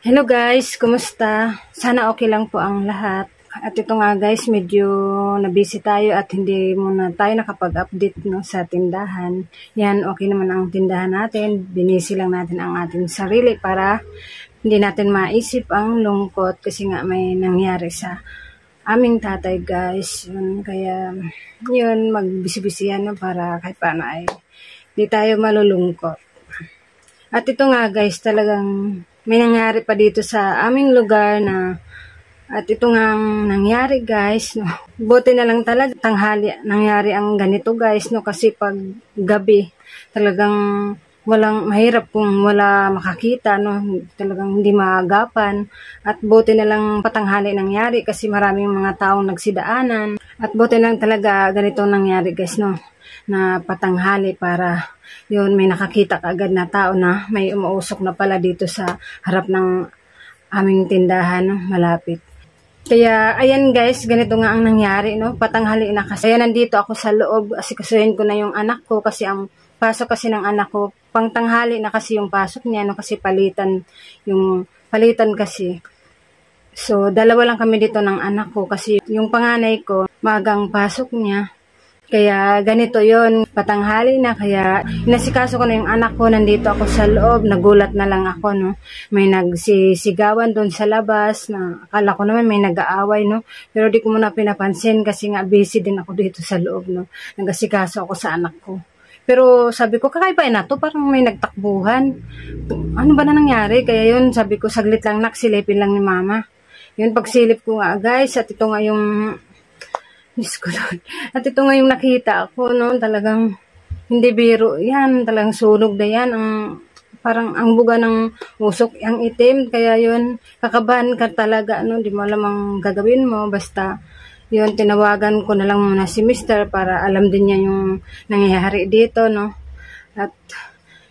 Hello guys, kumusta? Sana okay lang po ang lahat. At ito nga guys, medyo na-busy tayo at hindi muna tayo nakapag-update sa tindahan. Yan, okay naman ang tindahan natin. Binisi lang natin ang ating sarili para hindi natin maisip ang lungkot kasi nga may nangyari sa aming tatay guys. Kaya yun, magbisi-bisihan para kahit paano ay hindi tayo malulungkot. At ito nga guys, talagang may nangyari pa dito sa aming lugar at ito nga nangyari guys, no. Buti na lang talaga tanghali nangyari ang ganito guys, no, kasi pag gabi talagang mahirap kung wala makakita, no, talagang hindi maagapan. At buti na lang patanghali nangyari kasi maraming mga taong nagsidaanan. At buti lang talaga ganito nangyari guys, no, na patanghali para yun may nakakita kaagad na tao na may umuusok na pala dito sa harap ng aming tindahan, no, malapit. Kaya ayan guys, ganito nga ang nangyari, no, patanghali na kasi. Kaya nandito ako sa loob, asikasuhin ko na yung anak ko kasi ang pasok kasi ng anak ko pang tanghali na kasi yung pasok niya, no, kasi palitan kasi. So dalawa lang kami dito ng anak ko kasi yung panganay ko magang pasok niya. Kaya ganito yon, patanghali na, kaya inasikaso ko na yung anak ko, nandito ako sa loob, nagulat na lang ako, no. May nagsisigawan doon sa labas, na akala ko naman may nag-aaway, no. Pero di ko muna pinapansin kasi nga busy din ako dito sa loob, no. Nagasikaso ako sa anak ko. Pero sabi ko, kakaiba na to, parang may nagtakbuhan. Ano ba na nangyari? Kaya yun, sabi ko, saglit lang silipin lang ni mama. Yun, pagsilip ko nga guys, at ito nga yung at ito nga yung nakita ako, no, talagang hindi biro yan, talagang sunog na yan, parang ang buga ng usok, ang itim, kaya yun, kakabahan ka talaga, no, di mo alam ang gagawin mo, basta yun, tinawagan ko na lang muna si Mister para alam din niya yung nangyayari dito, no, at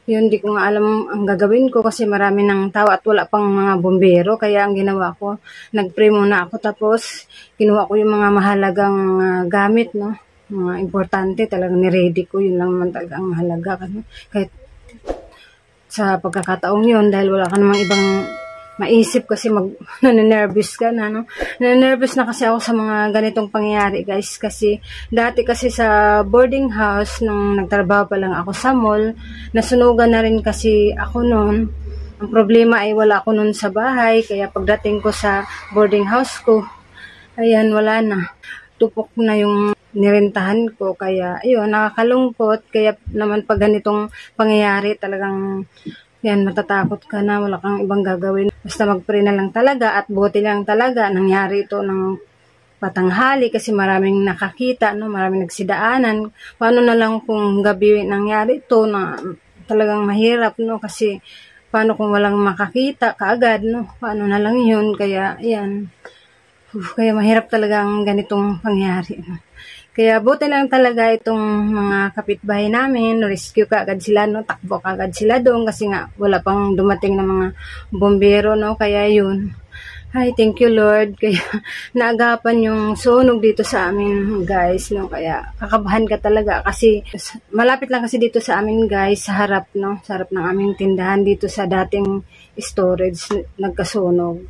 yun, di ko nga alam ang gagawin ko kasi marami ng tao at wala pang mga bombero. Kaya ang ginawa ko, nag-pray muna ako tapos kinuha ko yung mga mahalagang gamit, no? Mga importante, talagang niready ko. Yun lang naman talaga ang mahalaga. Kahit sa pagkakataong yun, dahil wala ka namang ibang maisip kasi nanenervous ka na, no? Nanenervous na kasi ako sa mga ganitong pangyayari, guys. Kasi dati kasi sa boarding house, nung nagtrabaho pa lang ako sa mall, nasunugan na rin kasi ako noon. Ang problema ay wala ako noon sa bahay, kaya pagdating ko sa boarding house ko, ayan, wala na. Tupok na yung nirentahan ko, kaya ayun, nakakalungkot. Kaya naman pag ganitong pangyayari, talagang yan, matatakot ka na, wala kang ibang gagawin. Basta mag-pray na lang talaga at buti lang talaga nangyari ito ng patanghali kasi maraming nakakita, no, maraming nagsidaanan. Paano na lang kung gabi nangyari ito na talagang mahirap, no, kasi paano kung walang makakita kaagad, no, paano na lang yun. Kaya yan, kaya mahirap talaga ang ganitong pangyari, no. Kaya buti lang talaga itong mga kapitbahay namin, rescue kaagad sila, no, takbo kaagad sila doon kasi nga wala pang dumating na mga bombero, no, kaya yun. Ay, thank you Lord, kaya naagapan yung sunog dito sa amin guys, no, kaya kakabahan ka talaga kasi malapit lang kasi dito sa amin guys, sa harap, no, sa harap ng aming tindahan dito sa dating storage, nagkasunog.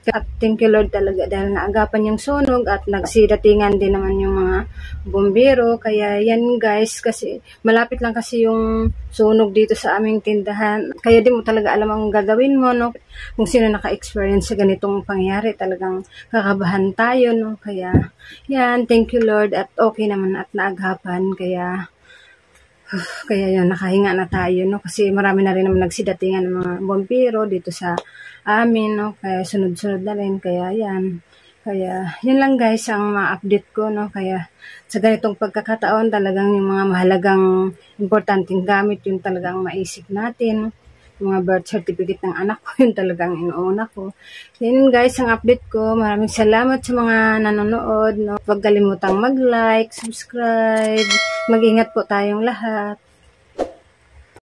At thank you Lord talaga dahil naagapan yung sunog at nagsidatingan din naman yung mga bombero. Kaya yan guys, kasi malapit lang kasi yung sunog dito sa aming tindahan. Kaya di mo talaga alam ang gagawin mo, no. Kung sino naka-experience sa ganitong pangyayari, talagang kakabahan tayo, no. Kaya yan, thank you Lord at okay naman at naagapan. Kaya yun, nakahinga na tayo, no, kasi marami na rin naman nagsidatingan ng mga bombero dito sa amin, no, kaya sunod-sunod na rin, kaya yan. Kaya yun lang guys ang ma-update ko, no, kaya sa ganitong pagkakataon talagang yung mga mahalagang importanteng gamit yun talagang maisip natin, yung mga birth certificate ng anak ko, yun talagang inuuna ko. Yun guys ang update ko. Maraming salamat sa mga nanonood, no. Huwag kalimutang mag-like, subscribe, mag-ingat po tayong lahat.